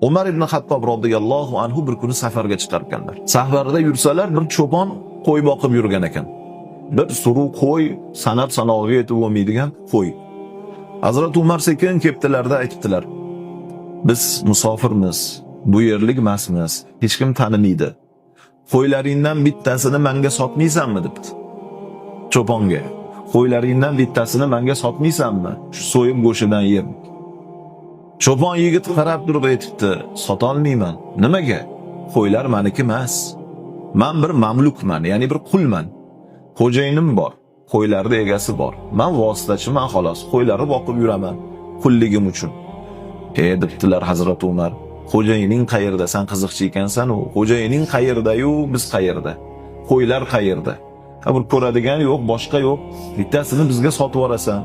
Umar ibn Hattob radhiyallohu anhu bir kuni safarga chiqarkanlar. Safarda yursalar bir cho'pon qo'y boqib yurgan ekan. Bir suruv qo'y, sanab sanog'iga yetib olmaydigan qo'y. Hazrat Umar sekin keptilarda aytibdilar: "Biz musofirmiz, bu yerlik emasmiz, hech kim tanimaydi. Qo'ylaringdan bittasini menga sotmaysanmi?" debdi. Cho'ponga: "Qo'ylaringdan bittasini menga sotmaysanmi? Shu so'yib go'shidan yem." Cho'pon yigit qarab turib aytibdi: "Sotolmayman. Nimaga? Qo'ylar meniki emas. Men bir mamlukman, ya'ni bir qulman. Xo'jayinim bor, qo'ylarda egasi bor. Men vositachiman xolos, qo'ylarni boqib yuraman qulligim uchun." Debdilar Hazrat Umar: "Xo'jayining qayerda? Sen qiziqchi ekansan u. Xo'jayining qayerda-yu, biz qayerda? Qo'ylar qayerda? Bir ko'radigan yo'q, boshqa yo'q. Bittasini bizga sotib yuborasan.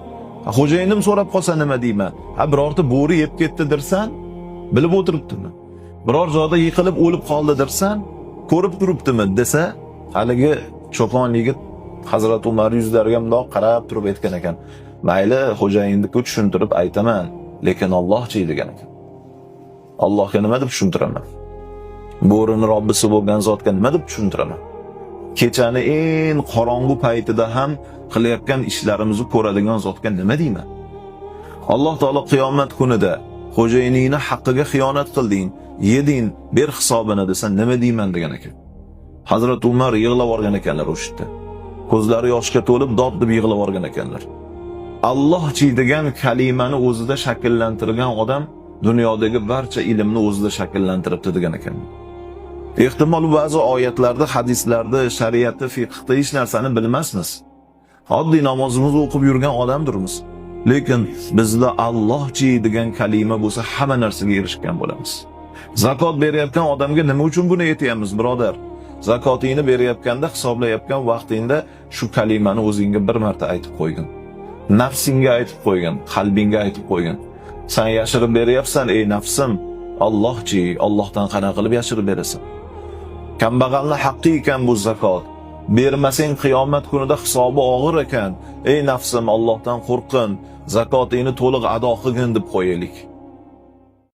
Xo'jayinim so'rab qolsa nima deyman? Birorta bo'ri yeb ketdi dersan, bilib o'tiribdimi? Biror joyda yiqilib o'lib qoldi dersan, ko'rib turibdimi desa, haligi cho'pon yigit Hazrat Umar yuzlariga mundoq qarab turib aytgan ekan: "Mayli, xo'jayinni tushuntirib aytaman, lekin Allohchi" degan ekan. Allohga nima deb tushuntiraman? Bo'rini Robbisi bo'lgan zotga nima deb tushuntiraman? Kechani eng qorong'u paytida ham qilayotgan ishlarimizni ko'radigan zotga nima deyman? Alloh taolo qiyomat kunida xo'jayiningni haqqiga xiyonat qilding, yeding, ber hisobini desa nima deyman degan ekan. Hazrat Umar yig'lab yorgan ekanlar o'shda. Ko'zlari yoshga to'lib dod deb yig'lab yorgan ekanlar. Allohchi degan kalimani o'zida shakllantirgan odam dunyodagi barcha ilmni o'zida shakllantiribdi degan ekan. Ehtimol ba'zi oyatlarda, hadislarda, shariatda, fiqhda hech narsani bilmasmiz. Oddiy namozimizni o'qib yurgan odamdirmiz. Lekin bizda Allohchi degan kalima bo'lsa hamma narsaga erishgan bo'lamiz. Zakot berayotgan odamga nima uchun buni aytamiz, birodar? Zakotingni berayotganda, hisoblayotgan vaqtingda shu kalimani o'zingga bir marta aytib qo'ygin. Nafsingga aytib qo'ygin, qalbingga aytib qo'ygin. Sen yashirib beryapsan, ey nafsim, Allohchi, Allohdan qanaqa qilib yashirib berasan? Kambag'alning haqqi ekan bu zakot. Bermasang qiyomat kunida hisobi og'ir ekan. Ey nafsim, Allohdan qo'rqin, zakotingni to'liq ado qilgin deb qo'yaylik.